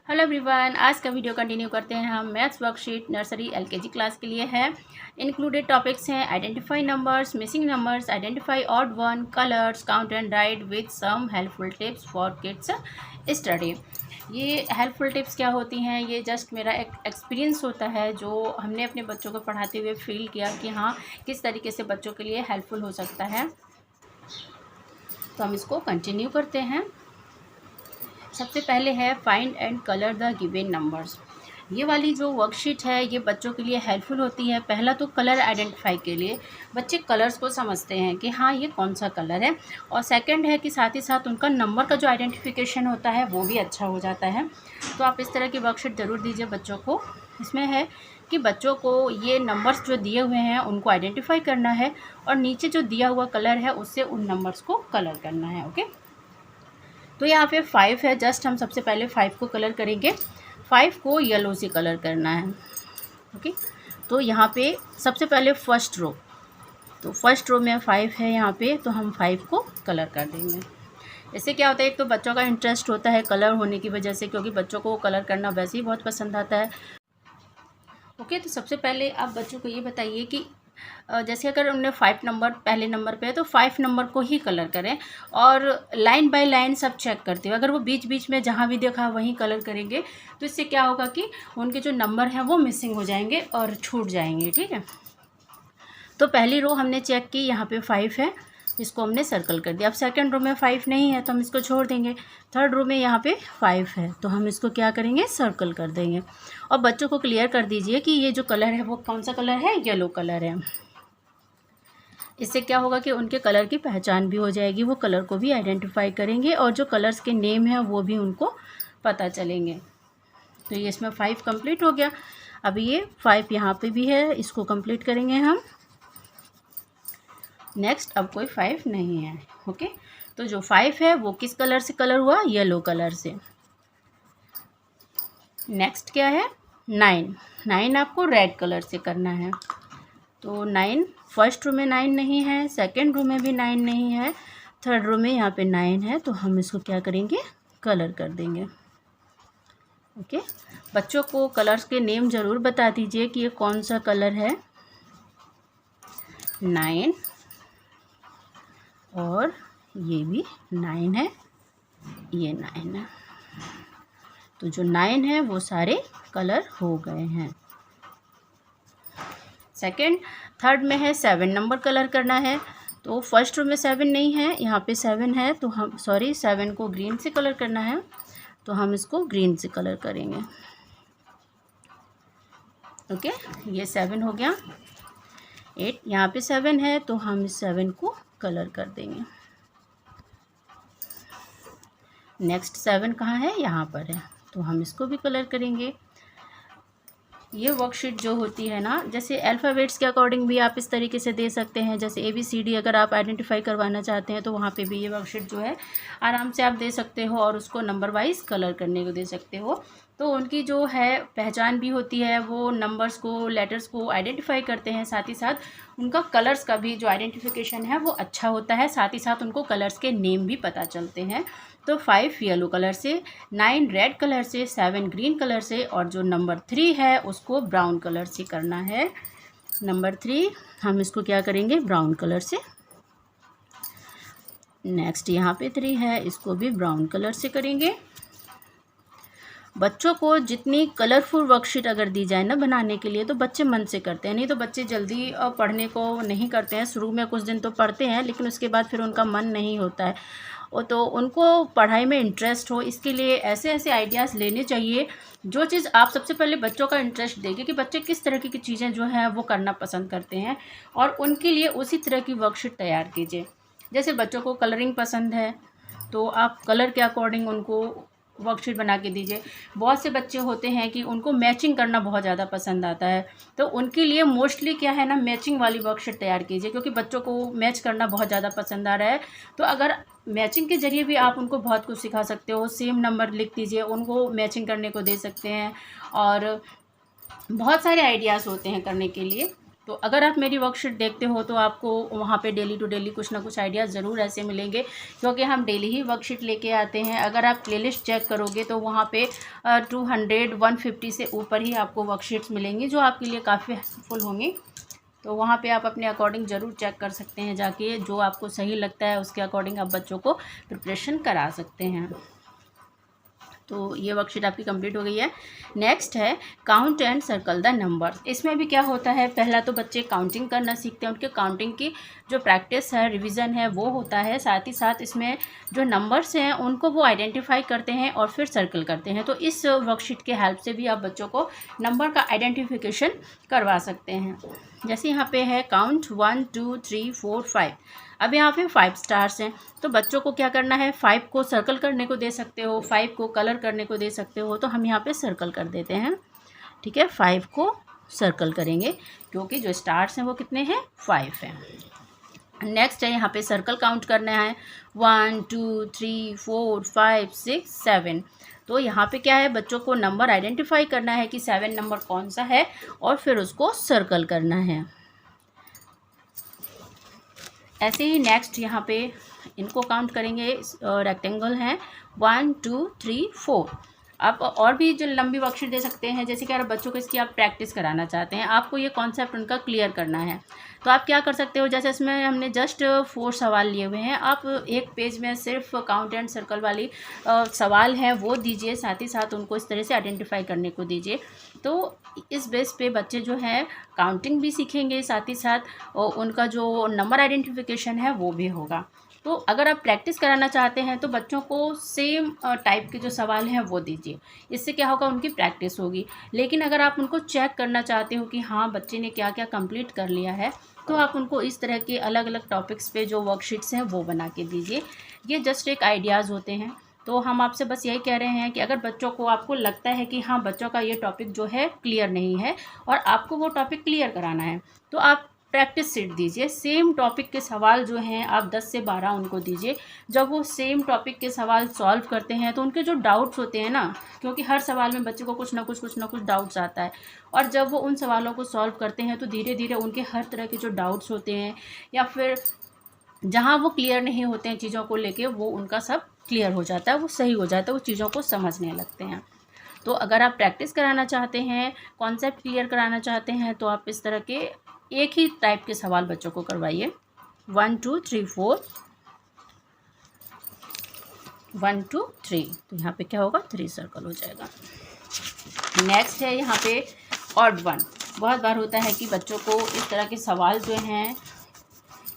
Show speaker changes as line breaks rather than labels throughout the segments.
Hello everyone, आज का video continue करते हैं हम। Maths worksheet nursery LKG class के लिए है। इंक्लूडेड टॉपिक्स हैं identify numbers, missing numbers, identify odd one, colours, count and write with some helpful tips for kids study. ये हेल्पफुल टिप्स क्या होती हैं? ये जस्ट मेरा एक एक्सपीरियंस होता है जो हमने अपने बच्चों को पढ़ाते हुए फील किया कि हाँ, किस तरीके से बच्चों के लिए हेल्पफुल हो सकता है। तो हम इसको कंटिन्यू करते हैं। सबसे पहले है find and colour the given numbers. ये वाली जो वर्कशीट है ये बच्चों के लिए हेल्पफुल होती है। पहला तो कलर आइडेंटिफाई के लिए बच्चे कलर्स को समझते हैं कि हाँ ये कौन सा कलर है, और सेकंड है कि साथ ही साथ उनका नंबर का जो आइडेंटिफिकेशन होता है वो भी अच्छा हो जाता है। तो आप इस तरह की वर्कशीट ज़रूर दीजिए बच्चों को। इसमें है कि बच्चों को ये नंबर्स जो दिए हुए हैं उनको आइडेंटिफाई करना है, और नीचे जो दिया हुआ कलर है उससे उन नंबर्स को कलर करना है। ओके, तो यहाँ पे 5 है। जस्ट हम सबसे पहले 5 को कलर करेंगे। 5 को येलो से कलर करना है। ओके, तो यहाँ पे सबसे पहले फर्स्ट रो, तो फर्स्ट रो में 5 है यहाँ पे, तो हम 5 को कलर कर देंगे। इससे क्या होता है, एक तो बच्चों का इंटरेस्ट होता है कलर होने की वजह से, क्योंकि बच्चों को कलर करना वैसे ही बहुत पसंद आता है। ओके, तो सबसे पहले आप बच्चों को ये बताइए कि जैसे अगर उन्होंने 5 नंबर पहले नंबर पे है तो 5 नंबर को ही कलर करें, और लाइन बाय लाइन सब चेक करते हुए, अगर वो बीच बीच में जहाँ भी देखा वहीं कलर करेंगे तो इससे क्या होगा कि उनके जो नंबर हैं वो मिसिंग हो जाएंगे और छूट जाएंगे। ठीक है, तो पहली रो हमने चेक की, यहाँ पे 5 है, इसको हमने सर्कल कर दिया। अब सेकंड रो में 5 नहीं है तो हम इसको छोड़ देंगे। थर्ड रो में यहाँ पे 5 है तो हम इसको क्या करेंगे, सर्कल कर देंगे। और बच्चों को क्लियर कर दीजिए कि ये जो कलर है वो कौन सा कलर है, येलो कलर है। इससे क्या होगा कि उनके कलर की पहचान भी हो जाएगी, वो कलर को भी आइडेंटिफाई करेंगे और जो कलर्स के नेम हैं वो भी उनको पता चलेंगे। तो ये इसमें 5 कंप्लीट हो गया। अब ये 5 यहाँ पे भी है, इसको कंप्लीट करेंगे हम। नेक्स्ट अब कोई 5 नहीं है। ओके, तो जो 5 है वो किस कलर से कलर हुआ, येलो कलर से। नेक्स्ट क्या है, 9। 9 आपको रेड कलर से करना है। तो 9 फर्स्ट रो में 9 नहीं है, सेकंड रो में भी 9 नहीं है, थर्ड रो में यहाँ पे 9 है, तो हम इसको क्या करेंगे, कलर कर देंगे। ओके, बच्चों को कलर्स के नेम ज़रूर बता दीजिए कि ये कौन सा कलर है। 9 और ये भी 9 है, ये 9 है। तो जो 9 है वो सारे कलर हो गए हैं। सेकंड, थर्ड में है 7 नंबर कलर करना है। तो फर्स्ट रो में 7 नहीं है, यहाँ पे 7 है, तो हम 7 को ग्रीन से कलर करना है, तो हम इसको ग्रीन से कलर करेंगे। ओके, ये 7 हो गया। 8, यहाँ पे 7 है तो हम इस 7 को कलर कर देंगे। नेक्स्ट 7 कहाँ है, यहाँ पर है, तो हम इसको भी कलर करेंगे। ये वर्कशीट जो होती है ना, जैसे अल्फ़ाबेट्स के अकॉर्डिंग भी आप इस तरीके से दे सकते हैं। जैसे ABCD अगर आप आइडेंटिफाई करवाना चाहते हैं तो वहाँ पे भी ये वर्कशीट जो है आराम से आप दे सकते हो, और उसको नंबर वाइज कलर करने को दे सकते हो। तो उनकी जो है पहचान भी होती है, वो नंबर्स को, लेटर्स को आइडेंटिफाई करते हैं, साथ ही साथ उनका कलर्स का भी जो आइडेंटिफिकेशन है वो अच्छा होता है, साथ ही साथ उनको कलर्स के नेम भी पता चलते हैं। तो 5 येलो कलर से, 9 रेड कलर से, 7 ग्रीन कलर से, और जो नंबर 3 है उसको ब्राउन कलर से करना है। नंबर 3 हम इसको क्या करेंगे, ब्राउन कलर से। नेक्स्ट यहाँ पे 3 है, इसको भी ब्राउन कलर से करेंगे। बच्चों को जितनी कलरफुल वर्कशीट अगर दी जाए ना बनाने के लिए तो बच्चे मन से करते हैं, नहीं तो बच्चे जल्दी पढ़ने को नहीं करते हैं। शुरू में कुछ दिन तो पढ़ते हैं, लेकिन उसके बाद फिर उनका मन नहीं होता है। और तो उनको पढ़ाई में इंटरेस्ट हो, इसके लिए ऐसे ऐसे आइडियाज़ लेने चाहिए जो चीज़ आप सबसे पहले बच्चों का इंटरेस्ट देंगे कि बच्चे किस तरह की चीज़ें जो हैं वो करना पसंद करते हैं, और उनके लिए उसी तरह की वर्कशीट तैयार कीजिए। जैसे बच्चों को कलरिंग पसंद है तो आप कलर के अकॉर्डिंग उनको वर्कशीट बना के दीजिए। बहुत से बच्चे होते हैं कि उनको मैचिंग करना बहुत ज़्यादा पसंद आता है, तो उनके लिए मोस्टली क्या है ना, मैचिंग वाली वर्कशीट तैयार कीजिए, क्योंकि बच्चों को मैच करना बहुत ज़्यादा पसंद आ रहा है। तो अगर मैचिंग के ज़रिए भी आप उनको बहुत कुछ सिखा सकते हो। सेम नंबर लिख दीजिए, उनको मैचिंग करने को दे सकते हैं, और बहुत सारे आइडियाज़ होते हैं करने के लिए। तो अगर आप मेरी वर्कशीट देखते हो तो आपको वहाँ पे डेली टू डेली कुछ ना कुछ आइडियाज़ ज़रूर ऐसे मिलेंगे, क्योंकि हम डेली ही वर्कशीट लेके आते हैं। अगर आप प्लेलिस्ट चेक करोगे तो वहाँ पे 200-150 से ऊपर ही आपको वर्कशीट्स मिलेंगी, जो आपके लिए काफ़ी हेल्पफुल होंगी। तो वहाँ पे आप अपने अकॉर्डिंग ज़रूर चेक कर सकते हैं जाके, जो आपको सही लगता है उसके अकॉर्डिंग आप बच्चों को प्रिपरेशन करा सकते हैं। तो ये वर्कशीट आपकी कंप्लीट हो गई है। नेक्स्ट है count and circle the numbers. इसमें भी क्या होता है, पहला तो बच्चे काउंटिंग करना सीखते हैं, उनके काउंटिंग की जो प्रैक्टिस है, रिवीजन है, वो होता है। साथ ही साथ इसमें जो नंबर्स हैं उनको वो आइडेंटिफाई करते हैं और फिर सर्कल करते हैं। तो इस वर्कशीट के हेल्प से भी आप बच्चों को नंबर का आइडेंटिफिकेशन करवा सकते हैं। जैसे यहाँ पे है काउंट 1 2 3 4 5। अब यहाँ पे 5 स्टार्स हैं, तो बच्चों को क्या करना है, 5 को सर्कल करने को दे सकते हो, 5 को कलर करने को दे सकते हो। तो हम यहाँ पे सर्कल कर देते हैं, ठीक है। 5 को सर्कल करेंगे क्योंकि जो स्टार्स हैं वो कितने हैं, 5 हैं। नेक्स्ट है यहाँ पे सर्कल काउंट करना है 1 2 3 4 5 6 7। तो यहाँ पे क्या है, बच्चों को नंबर आइडेंटिफाई करना है कि 7 नंबर कौन सा है और फिर उसको सर्कल करना है। ऐसे ही नेक्स्ट यहाँ पे इनको काउंट करेंगे, रेक्टेंगल हैं 1 2 3 4। आप और भी जो लंबी वर्कशीट दे सकते हैं, जैसे कि अगर बच्चों को इसकी आप प्रैक्टिस कराना चाहते हैं, आपको ये कॉन्सेप्ट उनका क्लियर करना है, तो आप क्या कर सकते हो, जैसे इसमें हमने जस्ट 4 सवाल लिए हुए हैं, आप एक पेज में सिर्फ काउंट एंड सर्कल वाली सवाल है वो दीजिए, साथ ही साथ उनको इस तरह से आइडेंटिफाई करने को दीजिए। तो इस बेस पे बच्चे जो हैं काउंटिंग भी सीखेंगे, साथ ही साथ उनका जो नंबर आइडेंटिफिकेशन है वो भी होगा। तो अगर आप प्रैक्टिस कराना चाहते हैं तो बच्चों को सेम टाइप के जो सवाल हैं वो दीजिए, इससे क्या होगा, उनकी प्रैक्टिस होगी। लेकिन अगर आप उनको चेक करना चाहते हो कि हाँ बच्चे ने क्या क्या कंप्लीट कर लिया है, तो आप उनको इस तरह के अलग अलग टॉपिक्स पे जो वर्कशीट्स हैं वो बना के दीजिए। ये जस्ट एक आइडियाज़ होते हैं। तो हम आपसे बस यही कह रहे हैं कि अगर बच्चों को, आपको लगता है कि हाँ बच्चों का ये टॉपिक जो है क्लियर नहीं है और आपको वो टॉपिक क्लियर कराना है, तो आप प्रैक्टिस सेट दीजिए। सेम टॉपिक के सवाल जो हैं आप 10 से 12 उनको दीजिए। जब वो सेम टॉपिक के सवाल सॉल्व करते हैं तो उनके जो डाउट्स होते हैं ना, क्योंकि हर सवाल में बच्चे को कुछ ना कुछ डाउट्स आता है, और जब वो उन सवालों को सॉल्व करते हैं तो धीरे धीरे उनके हर तरह के जो डाउट्स होते हैं या फिर जहाँ वो क्लियर नहीं होते हैं चीज़ों को लेके, वो उनका सब क्लियर हो जाता है, वो सही हो जाता है, वो चीज़ों को समझने लगते हैं। तो अगर आप प्रैक्टिस कराना चाहते हैं, कॉन्सेप्ट क्लियर कराना चाहते हैं, तो आप इस तरह के एक ही टाइप के सवाल बच्चों को करवाइए। 1 2 3 4 1 2 3। तो यहाँ पे क्या होगा, 3 सर्कल हो जाएगा। नेक्स्ट है यहाँ पे ऑड वन। बहुत बार होता है कि बच्चों को इस तरह के सवाल जो हैं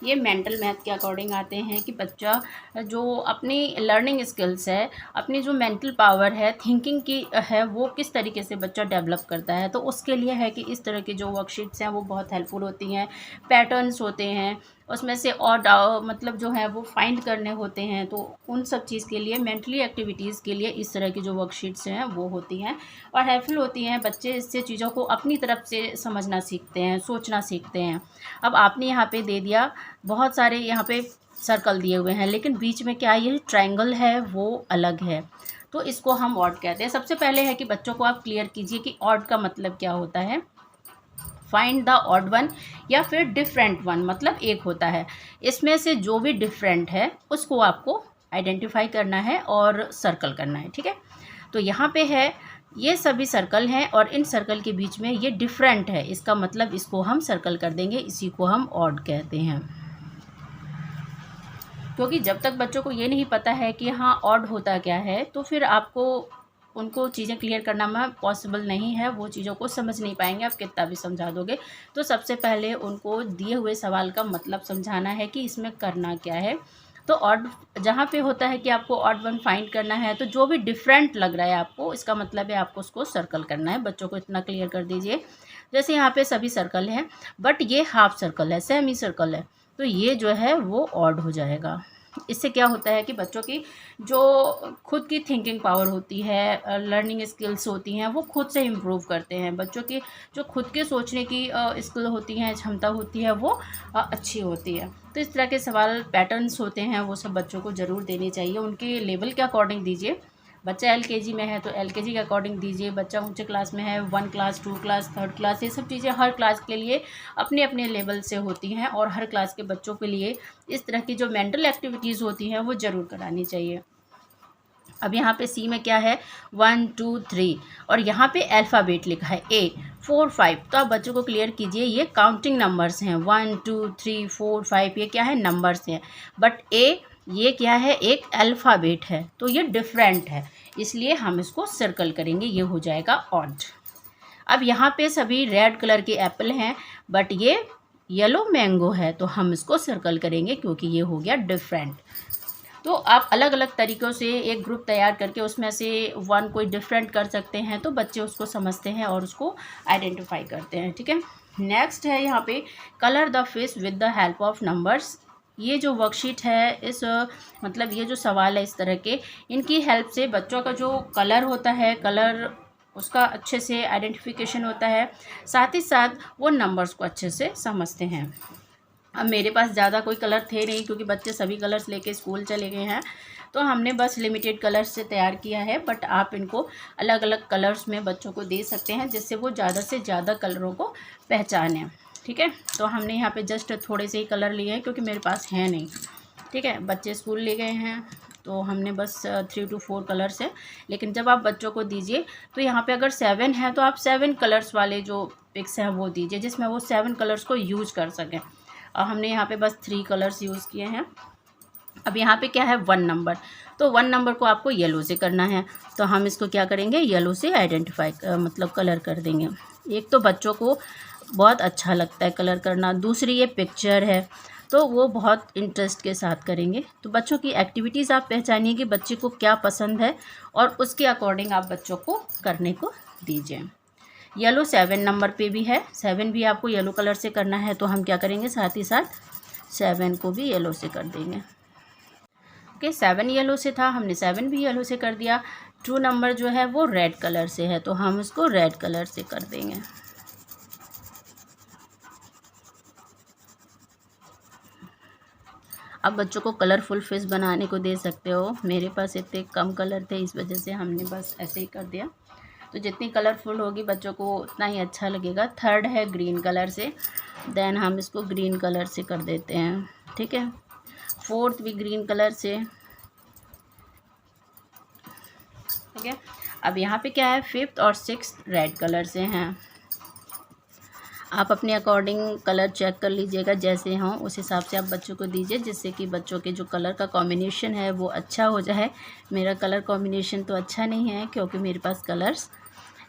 ये मेंटल मैथ के अकॉर्डिंग आते हैं कि बच्चा जो अपनी लर्निंग स्किल्स है, अपनी जो मेंटल पावर है, थिंकिंग की है, वो किस तरीके से बच्चा डेवलप करता है। तो उसके लिए है कि इस तरह की जो वर्कशीट्स हैं वो बहुत हेल्पफुल होती हैं। पैटर्न्स होते हैं उसमें से, और मतलब जो है वो फाइंड करने होते हैं। तो उन सब चीज़ के लिए, मेंटली एक्टिविटीज़ के लिए इस तरह की जो वर्कशीट्स हैं वो होती हैं और हेल्पफुल होती हैं। बच्चे इससे चीज़ों को अपनी तरफ से समझना सीखते हैं, सोचना सीखते हैं। अब आपने यहाँ पे दे दिया, बहुत सारे यहाँ पे सर्कल दिए हुए हैं, लेकिन बीच में क्या ये ट्रायंगल है वो अलग है, तो इसको हम ऑड कहते हैं। सबसे पहले है कि बच्चों को आप क्लियर कीजिए कि ऑड का मतलब क्या होता है। फाइंड द ऑड वन या फिर डिफरेंट वन, मतलब एक होता है, इसमें से जो भी डिफरेंट है उसको आपको आइडेंटिफाई करना है और सर्कल करना है, ठीक है। तो यहाँ पे है, ये सभी सर्कल हैं और इन सर्कल के बीच में ये डिफरेंट है, इसका मतलब इसको हम सर्कल कर देंगे, इसी को हम ऑड कहते हैं। क्योंकि जब तक बच्चों को ये नहीं पता है कि हाँ ऑड होता क्या है, तो फिर आपको उनको चीज़ें क्लियर करना में पॉसिबल नहीं है, वो चीज़ों को समझ नहीं पाएंगे, आप कितना भी समझा दोगे। तो सबसे पहले उनको दिए हुए सवाल का मतलब समझाना है कि इसमें करना क्या है। तो ऑड जहाँ पे होता है कि आपको ऑड वन फाइंड करना है, तो जो भी डिफरेंट लग रहा है आपको, इसका मतलब है आपको उसको सर्कल करना है। बच्चों को इतना क्लियर कर दीजिए। जैसे यहाँ पे सभी सर्कल हैं, बट ये हाफ सर्कल है, सेमी सर्कल है, तो ये जो है वो ऑड हो जाएगा। इससे क्या होता है कि बच्चों की जो खुद की थिंकिंग पावर होती है, लर्निंग स्किल्स होती हैं, वो खुद से इम्प्रूव करते हैं। बच्चों की जो खुद के सोचने की स्किल होती हैं, क्षमता होती है, वो अच्छी होती है। तो इस तरह के सवाल पैटर्न्स होते हैं, वो सब बच्चों को ज़रूर देने चाहिए। उनके लेवल के अकॉर्डिंग दीजिए, बच्चा एलकेजी में है तो एलकेजी के अकॉर्डिंग दीजिए, बच्चा ऊंचे क्लास में है 1 क्लास 2 क्लास 3rd क्लास, ये सब चीज़ें हर क्लास के लिए अपने अपने लेवल से होती हैं और हर क्लास के बच्चों के लिए इस तरह की जो मेंटल एक्टिविटीज़ होती हैं वो ज़रूर करानी चाहिए। अब यहाँ पे सी में क्या है 1 2 3 और यहाँ पे अल्फ़ाबेट लिखा है A 4 5, तो आप बच्चों को क्लियर कीजिए ये काउंटिंग नंबर्स हैं 1 2 3 4 5, ये क्या है नंबर्स हैं, बट A ये क्या है एक अल्फ़ाबेट है तो ये डिफरेंट है, इसलिए हम इसको सर्कल करेंगे, ये हो जाएगा ऑड। अब यहाँ पे सभी रेड कलर के एप्पल हैं बट ये येलो मैंगो है तो हम इसको सर्कल करेंगे क्योंकि ये हो गया डिफरेंट। तो आप अलग अलग तरीक़ों से एक ग्रुप तैयार करके उसमें से वन कोई डिफरेंट कर सकते हैं तो बच्चे उसको समझते हैं और उसको आइडेंटिफाई करते हैं। ठीक है, नेक्स्ट है यहाँ पे colour the fish with the help of numbers. ये जो वर्कशीट है इस मतलब ये जो सवाल है इस तरह के, इनकी हेल्प से बच्चों का जो कलर होता है कलर उसका अच्छे से आइडेंटिफिकेशन होता है, साथ ही साथ वो नंबर्स को अच्छे से समझते हैं। अब मेरे पास ज़्यादा कोई कलर थे नहीं क्योंकि बच्चे सभी कलर्स लेके स्कूल चले गए हैं, तो हमने बस लिमिटेड कलर्स से तैयार किया है, बट आप इनको अलग अलग कलर्स में बच्चों को दे सकते हैं जिससे वो ज़्यादा से ज़्यादा कलरों को पहचानें। ठीक है, तो हमने यहाँ पे जस्ट थोड़े से ही कलर लिए हैं क्योंकि मेरे पास है नहीं। ठीक है, बच्चे स्कूल ले गए हैं तो हमने बस 3 to 4 कलर्स है, लेकिन जब आप बच्चों को दीजिए तो यहाँ पे अगर 7 है तो आप 7 कलर्स वाले जो पिक्स हैं वो दीजिए जिसमें वो 7 कलर्स को यूज कर सकें, और हमने यहाँ पे बस 3 कलर्स यूज़ किए हैं। अब यहाँ पे क्या है 1 नंबर, तो 1 नंबर को आपको येलो से करना है, तो हम इसको क्या करेंगे येलो से आइडेंटिफाई मतलब कलर कर देंगे। एक तो बच्चों को बहुत अच्छा लगता है कलर करना, दूसरी ये पिक्चर है तो वो बहुत इंटरेस्ट के साथ करेंगे। तो बच्चों की एक्टिविटीज़ आप पहचानिए कि बच्चे को क्या पसंद है और उसके अकॉर्डिंग आप बच्चों को करने को दीजिए। येलो 7 नंबर पे भी है, 7 भी आपको येलो कलर से करना है, तो हम क्या करेंगे साथ ही साथ 7 को भी येलो से कर देंगे। ओके, 7 येलो से था, हमने 7 भी येलो से कर दिया। 2 नंबर जो है वो रेड कलर से है तो हम उसको रेड कलर से कर देंगे। अब बच्चों को कलरफुल फिश बनाने को दे सकते हो, मेरे पास इतने कम कलर थे इस वजह से हमने बस ऐसे ही कर दिया, तो जितनी कलरफुल होगी बच्चों को उतना ही अच्छा लगेगा। 3rd है ग्रीन कलर से, देन हम इसको ग्रीन कलर से कर देते हैं। ठीक है, 4th भी ग्रीन कलर से। ठीक है, अब यहाँ पे क्या है 5th और 6th रेड कलर से हैं। आप अपने अकॉर्डिंग कलर चेक कर लीजिएगा, जैसे हों उस हिसाब से आप बच्चों को दीजिए जिससे कि बच्चों के जो कलर का कॉम्बिनेशन है वो अच्छा हो जाए। मेरा कलर कॉम्बिनेशन तो अच्छा नहीं है क्योंकि मेरे पास कलर्स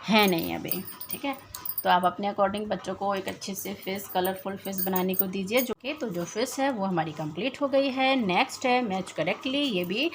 है नहीं अभी। ठीक है, तो आप अपने अकॉर्डिंग बच्चों को एक अच्छे से फिश कलरफुल फिश बनाने को दीजिए। जो फिश है वो हमारी कंप्लीट हो गई है। नेक्स्ट है मैच करेक्टली, ये भी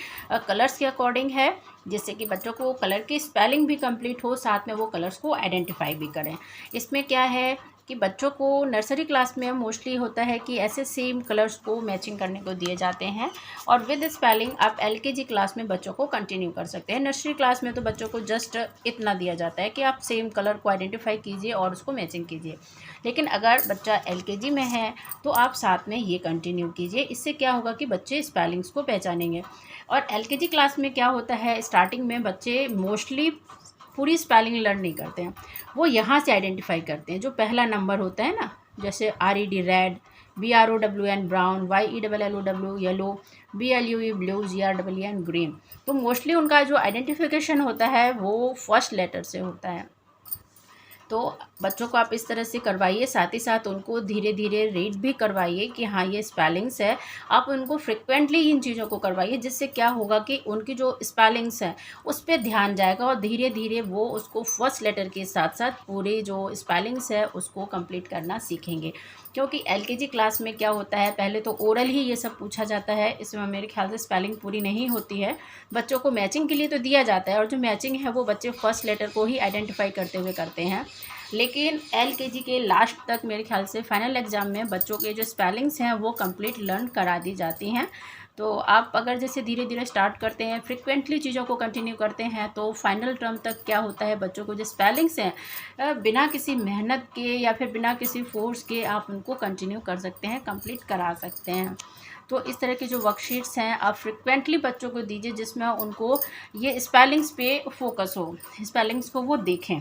कलर्स के अकॉर्डिंग है जिससे कि बच्चों को कलर की स्पेलिंग भी कंप्लीट हो, साथ में वो कलर्स को आइडेंटिफाई भी करें। इसमें क्या है कि बच्चों को नर्सरी क्लास में मोस्टली होता है कि ऐसे सेम कलर्स को मैचिंग करने को दिए जाते हैं, और विद स्पेलिंग आप एलकेजी क्लास में बच्चों को कंटिन्यू कर सकते हैं। नर्सरी क्लास में तो बच्चों को जस्ट इतना दिया जाता है कि आप सेम कलर को आइडेंटिफाई कीजिए और उसको मैचिंग कीजिए, लेकिन अगर बच्चा एलकेजी में है तो आप साथ में ये कंटिन्यू कीजिए। इससे क्या होगा कि बच्चे स्पेलिंग्स को पहचानेंगे। और एलकेजी क्लास में क्या होता है, स्टार्टिंग में बच्चे मोस्टली पूरी स्पेलिंग लर्न नहीं करते हैं, वो यहाँ से आइडेंटिफाई करते हैं। जो पहला नंबर होता है ना, जैसे RED red, BROWN brown, YELLOW yellow, BLUE blue, GREN green, तो मोस्टली उनका जो आइडेंटिफिकेशन होता है वो फर्स्ट लेटर से होता है। तो बच्चों को आप इस तरह से करवाइए, साथ ही साथ उनको धीरे धीरे रीड भी करवाइए कि हाँ ये स्पेलिंग्स है। आप उनको फ्रिक्वेंटली इन चीज़ों को करवाइए जिससे क्या होगा कि उनकी जो स्पेलिंग्स हैं उस पर ध्यान जाएगा और धीरे धीरे वो उसको फर्स्ट लेटर के साथ साथ पूरे जो स्पेलिंग्स है उसको कंप्लीट करना सीखेंगे। क्योंकि एलकेजी क्लास में क्या होता है, पहले तो ओरल ही ये सब पूछा जाता है, इसमें मेरे ख्याल से स्पेलिंग पूरी नहीं होती है। बच्चों को मैचिंग के लिए तो दिया जाता है और जो मैचिंग है वो बच्चे फर्स्ट लेटर को ही आइडेंटिफाई करते हुए करते हैं, लेकिन एलकेजी के लास्ट तक मेरे ख्याल से फाइनल एग्ज़ाम में बच्चों के जो स्पेलिंग्स हैं वो कंप्लीट लर्न करा दी जाती हैं। तो आप अगर जैसे धीरे धीरे स्टार्ट करते हैं, फ्रिक्वेंटली चीज़ों को कंटिन्यू करते हैं, तो फाइनल टर्म तक क्या होता है बच्चों को जो स्पेलिंग्स हैं बिना किसी मेहनत के या फिर बिना किसी फोर्स के आप उनको कंटिन्यू कर सकते हैं, कंप्लीट करा सकते हैं। तो इस तरह की जो वर्कशीट्स हैं आप फ्रिक्वेंटली बच्चों को दीजिए, जिसमें उनको ये स्पेलिंग्स पे फोकस हो, स्पेलिंग्स को वो देखें।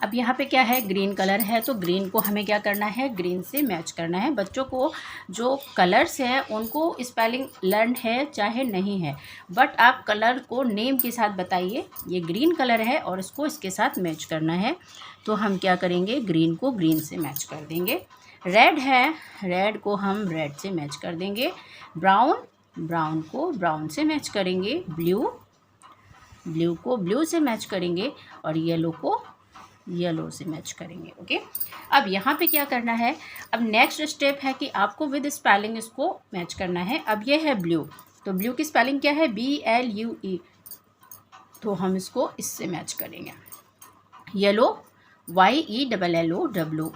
अब यहाँ पे क्या है, ग्रीन कलर है, तो ग्रीन को हमें क्या करना है, ग्रीन से मैच करना है। बच्चों को जो कलर्स हैं उनको स्पेलिंग लर्न है चाहे नहीं है, बट आप कलर को नेम के साथ बताइए, ये ग्रीन कलर है और इसको इसके साथ मैच करना है। तो हम क्या करेंगे, ग्रीन को ग्रीन से मैच कर देंगे। रेड है, रेड को हम रेड से मैच कर देंगे। ब्राउन, ब्राउन को ब्राउन से मैच करेंगे। ब्लू, ब्लू को ब्लू से मैच करेंगे। और येलो को येलो से मैच करेंगे। ओके, अब यहाँ पे क्या करना है, अब नेक्स्ट स्टेप है कि आपको विद स्पेलिंग इसको मैच करना है। अब ये है ब्लू, तो ब्लू की स्पेलिंग क्या है, BLUE, तो हम इसको इससे मैच करेंगे। येलो, YELLOW,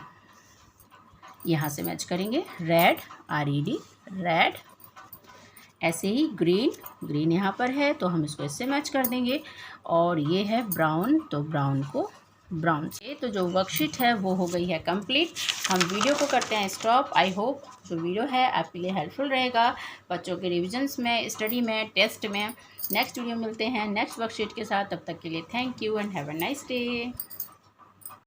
यहाँ से मैच करेंगे। Red, RED, red. ऐसे ही ग्रीन, ग्रीन यहाँ पर है तो हम इसको इससे मैच कर देंगे। और ये है ब्राउन, तो ब्राउन को ब्राउन से। तो जो वर्कशीट है वो हो गई है कंप्लीट। हम वीडियो को करते हैं स्टॉप। आई होप जो वीडियो है आपके लिए हेल्पफुल रहेगा बच्चों के रिविजन्स में, स्टडी में, टेस्ट में। नेक्स्ट वीडियो मिलते हैं नेक्स्ट वर्कशीट के साथ, तब तक के लिए thank you and have a nice day.